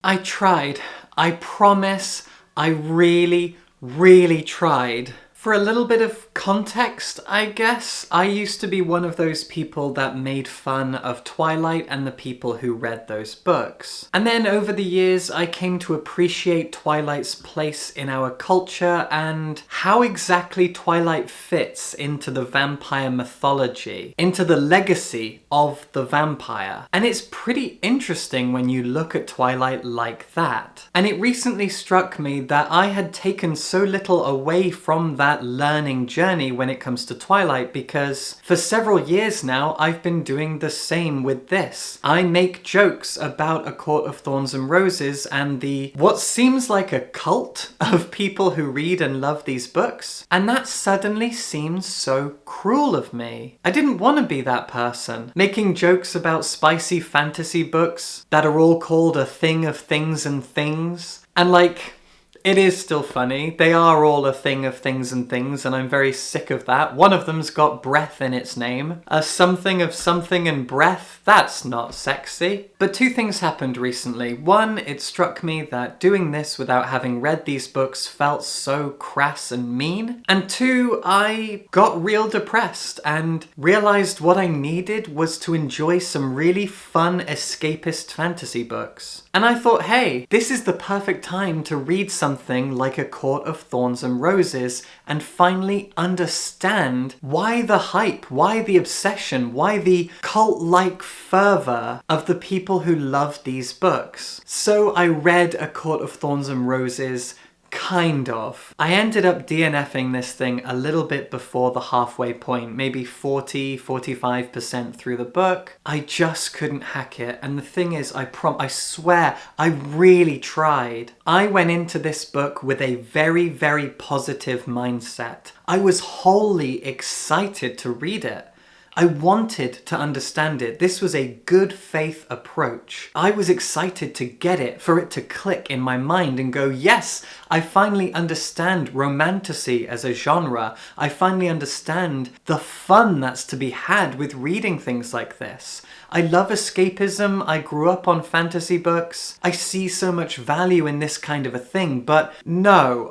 I tried. I promise I really tried. For a little bit of context, I guess, I used to be one of those people that made fun of Twilight and the people who read those books. And then over the years, I came to appreciate Twilight's place in our culture and how exactly Twilight fits into the vampire mythology, into the legacy of the vampire. And it's pretty interesting when you look at Twilight like that. And it recently struck me that I had taken so little away from that learning journey when it comes to Twilight, because for several years now I've been doing the same with this. I make jokes about A Court of Thorns and Roses and the what seems like a cult of people who read and love these books, and that suddenly seems so cruel of me. I didn't want to be that person, making jokes about spicy fantasy books that are all called a thing of things and things, and like, it is still funny. They are all a thing of things and things, and I'm very sick of that. One of them's got breath in its name. A something of something and breath? That's not sexy. But two things happened recently. One, it struck me that doing this without having read these books felt so crass and mean. And two, I got real depressed and realized what I needed was to enjoy some really fun escapist fantasy books. And I thought, hey, this is the perfect time to read something like A Court of Thorns and Roses and finally understand why the hype, why the obsession, why the cult-like fervor of the people who love these books. So I read A Court of Thorns and Roses. Kind of. I ended up DNFing this thing a little bit before the halfway point, maybe 40-45% through the book. I just couldn't hack it, and the thing is, I swear, I really tried. I went into this book with a very positive mindset. I was wholly excited to read it. I wanted to understand it. This was a good faith approach. I was excited to get it, for it to click in my mind and go, yes, I finally understand romantasy as a genre. I finally understand the fun that's to be had with reading things like this. I love escapism. I grew up on fantasy books. I see so much value in this kind of a thing, but no.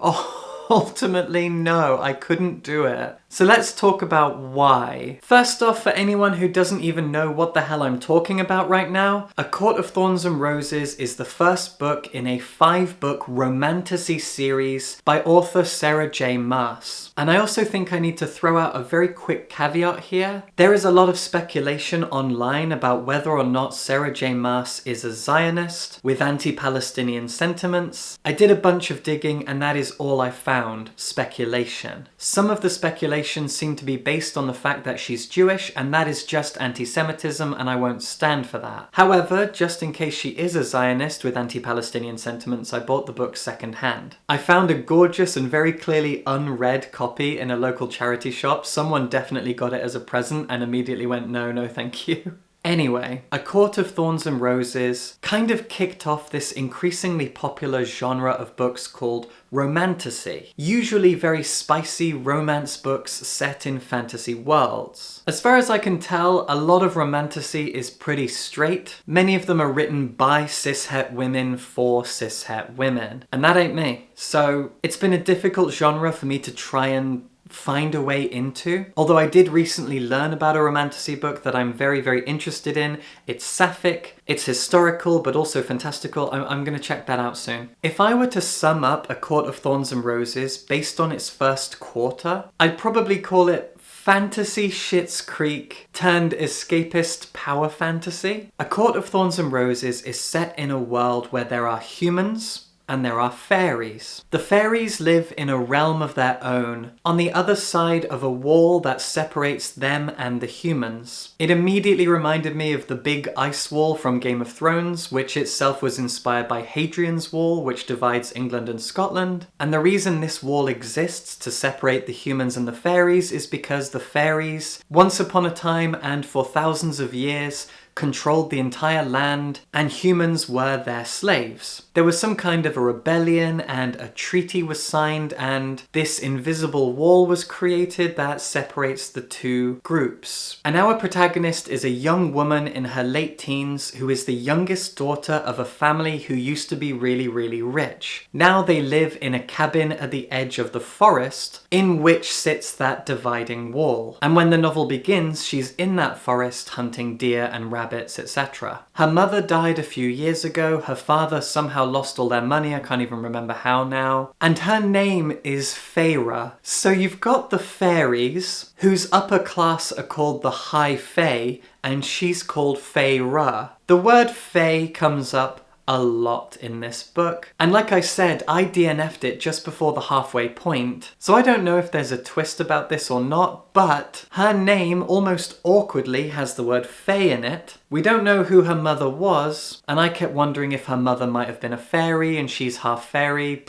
Ultimately, no, I couldn't do it. So let's talk about why. First off, for anyone who doesn't even know what the hell I'm talking about right now, A Court of Thorns and Roses is the first book in a 5-book romantasy series by author Sarah J. Maas. And I also think I need to throw out a very quick caveat here. There is a lot of speculation online about whether or not Sarah J. Maas is a Zionist with anti-Palestinian sentiments. I did a bunch of digging and that is all I found, speculation. Some of the speculation seem to be based on the fact that she's Jewish, and that is just anti-Semitism, and I won't stand for that. However, just in case she is a Zionist with anti-Palestinian sentiments, I bought the book secondhand. I found a gorgeous and very clearly unread copy in a local charity shop. Someone definitely got it as a present and immediately went, no, thank you. Anyway, A Court of Thorns and Roses kind of kicked off this increasingly popular genre of books called romantasy. Usually very spicy romance books set in fantasy worlds. As far as I can tell, a lot of romantasy is pretty straight. Many of them are written by cishet women for cishet women. And that ain't me. So it's been a difficult genre for me to try and find a way into. Although I did recently learn about a romantasy book that I'm very interested in. It's sapphic, it's historical, but also fantastical. I'm gonna check that out soon. If I were to sum up A Court of Thorns and Roses based on its first quarter, I'd probably call it fantasy Schitt's Creek turned escapist power fantasy. A Court of Thorns and Roses is set in a world where there are humans, and there are fairies. The fairies live in a realm of their own, on the other side of a wall that separates them and the humans. It immediately reminded me of the big ice wall from Game of Thrones, which itself was inspired by Hadrian's Wall, which divides England and Scotland. And the reason this wall exists to separate the humans and the fairies is because the fairies, once upon a time and for thousands of years, controlled the entire land, and humans were their slaves. There was some kind of a rebellion, and a treaty was signed, and this invisible wall was created that separates the two groups. And our protagonist is a young woman in her late teens who is the youngest daughter of a family who used to be really, really rich. Now they live in a cabin at the edge of the forest in which sits that dividing wall. And when the novel begins, she's in that forest hunting deer and rabbits, etc. Her mother died a few years ago. Her father somehow lost all their money. I can't even remember how now. And her name is Feyre. So you've got the fairies, whose upper class are called the High Fae, and she's called Feyre. The word Fae comes up a lot in this book. And like I said, I DNF'd it just before the halfway point. So I don't know if there's a twist about this or not, but her name almost awkwardly has the word Fae in it. We don't know who her mother was, and I kept wondering if her mother might have been a fairy and she's half fairy.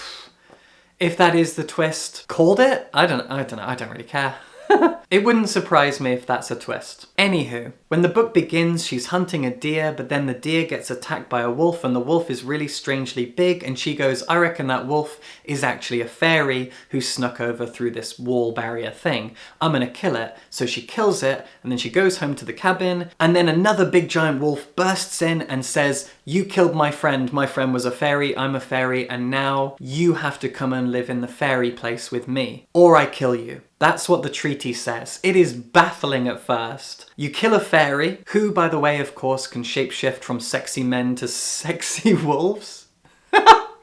If that is the twist, called it? I don't know, I don't really care. It wouldn't surprise me if that's a twist. Anywho, when the book begins, she's hunting a deer, but then the deer gets attacked by a wolf, and the wolf is really strangely big, and she goes, I reckon that wolf is actually a fairy who snuck over through this wall barrier thing. I'm gonna kill it. So she kills it, and then she goes home to the cabin, and then another big giant wolf bursts in and says, you killed my friend was a fairy, I'm a fairy, and now you have to come and live in the fairy place with me, or I kill you. That's what the treaty says. It is baffling at first. You kill a fairy, who, by the way, of course, can shapeshift from sexy men to sexy wolves.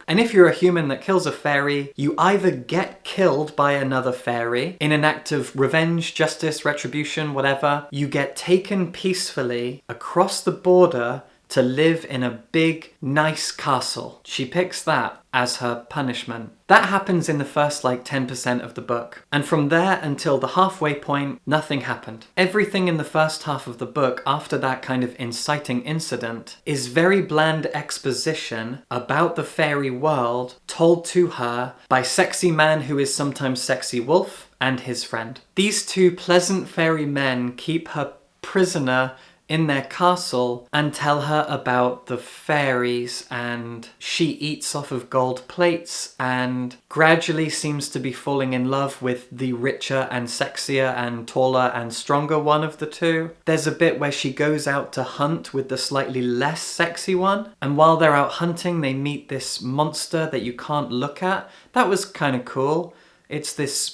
And if you're a human that kills a fairy, you either get killed by another fairy in an act of revenge, justice, retribution, whatever. You get taken peacefully across the border to live in a big, nice castle. She picks that as her punishment. That happens in the first 10% of the book. And from there until the halfway point, nothing happened. Everything in the first half of the book, after that kind of inciting incident, is very bland exposition about the fairy world told to her by sexy man who is sometimes sexy wolf and his friend. These two pleasant fairy men keep her prisoner in their castle and tell her about the fairies, and she eats off of gold plates and gradually seems to be falling in love with the richer and sexier and taller and stronger one of the two. There's a bit where she goes out to hunt with the slightly less sexy one, and while they're out hunting they meet this monster that you can't look at. That was kind of cool. It's this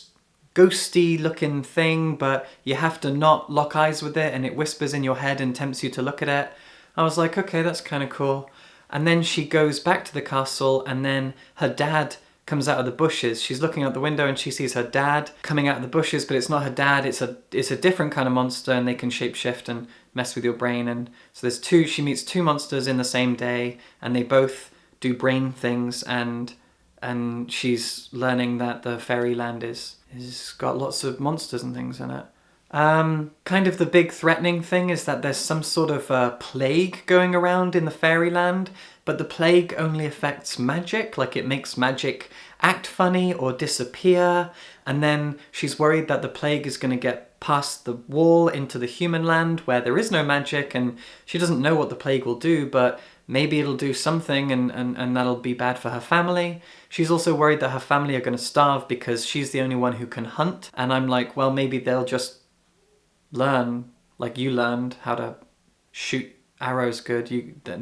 ghosty looking thing, but you have to not lock eyes with it and it whispers in your head and tempts you to look at it. I was like, okay, that's kind of cool. And then she goes back to the castle, and then her dad comes out of the bushes. She's looking out the window and she sees her dad coming out of the bushes, but it's not her dad, it's a different kind of monster, and they can shapeshift and mess with your brain. And so she meets two monsters in the same day, and they both do brain things, and she's learning that the fairyland is got lots of monsters and things in it. Kind of the big threatening thing is that there's some sort of a plague going around in the fairyland, but the plague only affects magic, it makes magic act funny or disappear, and then she's worried that the plague is going to get past the wall into the human land where there is no magic, and she doesn't know what the plague will do, but maybe it'll do something and that'll be bad for her family. She's also worried that her family are going to starve because she's the only one who can hunt. And I'm like, well, maybe they'll just learn, like you learned how to shoot arrows good.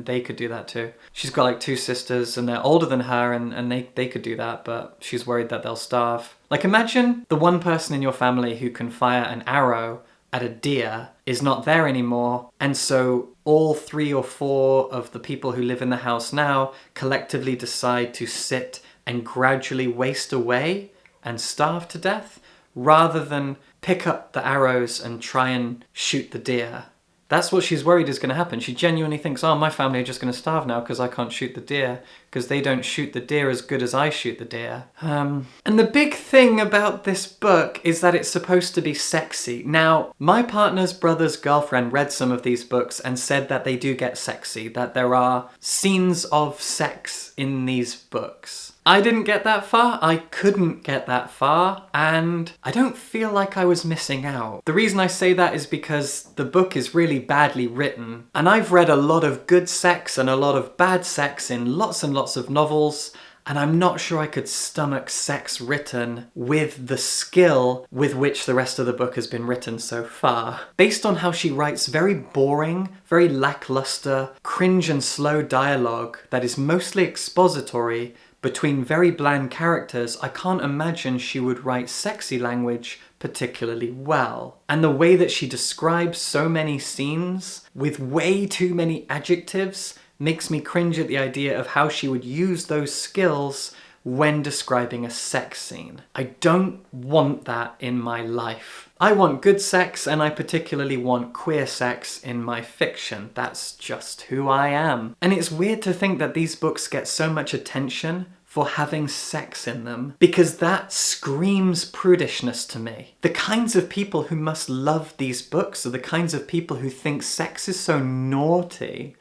They could do that too. She's got two sisters and they're older than her, and they could do that, but she's worried that they'll starve. Imagine the one person in your family who can fire an arrow at a deer is not there anymore, and so all 3 or 4 of the people who live in the house now collectively decide to sit and gradually waste away and starve to death, rather than pick up the arrows and try and shoot the deer. That's what she's worried is going to happen. She genuinely thinks, oh, my family are just going to starve now because I can't shoot the deer, because they don't shoot the deer as good as I shoot the deer. And the big thing about this book is that it's supposed to be sexy. Now, my partner's brother's girlfriend read some of these books and said that they do get sexy, that there are scenes of sex in these books. I didn't get that far, I couldn't get that far, and I don't feel like I was missing out. The reason I say that is because the book is really badly written, and I've read a lot of good sex and a lot of bad sex in lots and lots of novels, and I'm not sure I could stomach sex written with the skill with which the rest of the book has been written so far. Based on how she writes very boring, very lackluster, cringe and slow dialogue that is mostly expository between very bland characters, I can't imagine she would write sexy language particularly well. And the way that she describes so many scenes with way too many adjectives makes me cringe at the idea of how she would use those skills when describing a sex scene. I don't want that in my life. I want good sex, and I particularly want queer sex in my fiction. That's just who I am. And it's weird to think that these books get so much attention for having sex in them, because that screams prudishness to me. The kinds of people who must love these books are the kinds of people who think sex is so naughty.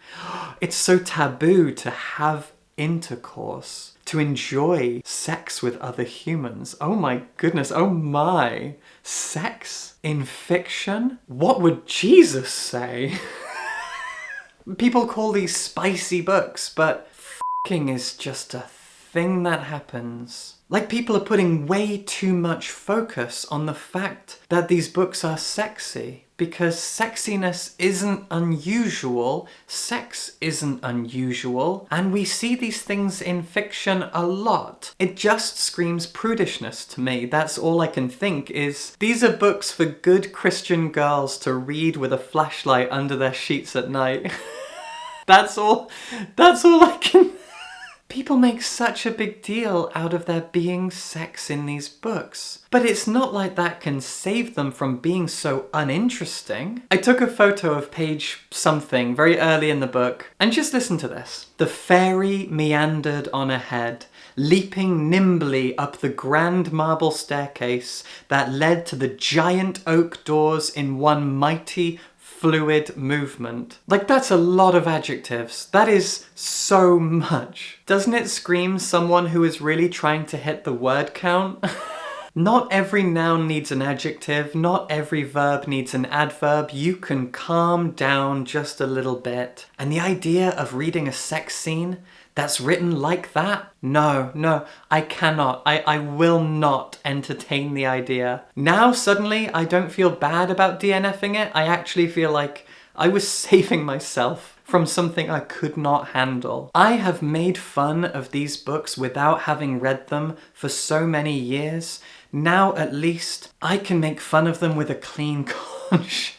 It's so taboo to have intercourse, to enjoy sex with other humans. Oh my goodness, oh my. Sex in fiction? What would Jesus say? People call these spicy books, but f***ing is just a thing that happens. Like, people are putting way too much focus on the fact that these books are sexy, because sexiness isn't unusual, sex isn't unusual, and we see these things in fiction a lot. It just screams prudishness to me. That's all I can think is, these are books for good Christian girls to read with a flashlight under their sheets at night. That's all I can... People make such a big deal out of there being sex in these books. But it's not like that can save them from being so uninteresting. I took a photo of page something very early in the book, and just listen to this. The fairy meandered on ahead, leaping nimbly up the grand marble staircase that led to the giant oak doors in one mighty fluid movement. Like, that's a lot of adjectives. That is so much. Doesn't it scream someone who is really trying to hit the word count? Not every noun needs an adjective, not every verb needs an adverb. You can calm down just a little bit. And the idea of reading a sex scene that's written like that? No, I cannot. I will not entertain the idea. Now, suddenly, I don't feel bad about DNFing it. I actually feel like I was saving myself from something I could not handle. I have made fun of these books without having read them for so many years. Now, at least, I can make fun of them with a clean conscience.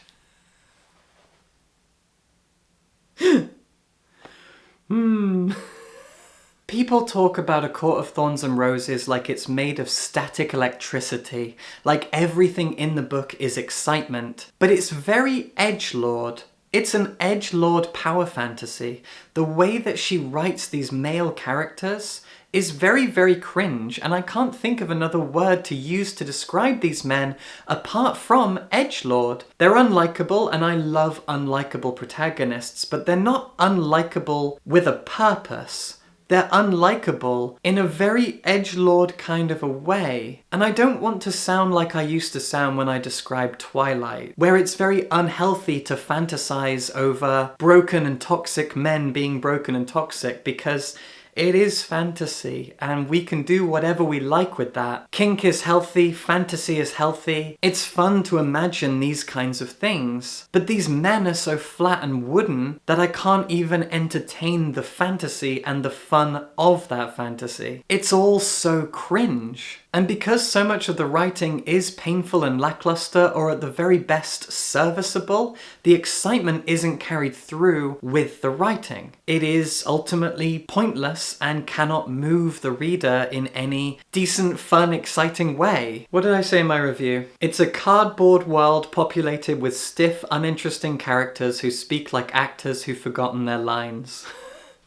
People talk about A Court of Thorns and Roses like it's made of static electricity, like everything in the book is excitement, but it's very edgelord. It's an edgelord power fantasy. The way that she writes these male characters is very, very cringe, and I can't think of another word to use to describe these men apart from edgelord. They're unlikable, and I love unlikable protagonists, but they're not unlikable with a purpose. They're unlikable in a very edgelord kind of a way. And I don't want to sound like I used to sound when I described Twilight, where it's very unhealthy to fantasize over broken and toxic men being broken and toxic, because it is fantasy, and we can do whatever we like with that. Kink is healthy, fantasy is healthy. It's fun to imagine these kinds of things. But these men are so flat and wooden that I can't even entertain the fantasy and the fun of that fantasy. It's all so cringe. And because so much of the writing is painful and lackluster, or at the very best serviceable, the excitement isn't carried through with the writing. It is ultimately pointless and cannot move the reader in any decent, fun, exciting way. What did I say in my review? It's a cardboard world populated with stiff, uninteresting characters who speak like actors who've forgotten their lines.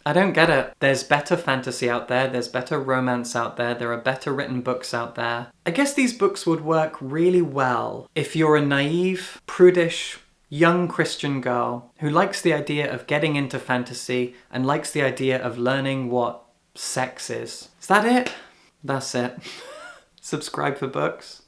I don't get it. There's better fantasy out there, there's better romance out there, there are better written books out there. I guess these books would work really well if you're a naive, prudish, young Christian girl who likes the idea of getting into fantasy and likes the idea of learning what sex is. Is that it? That's it. Subscribe for books.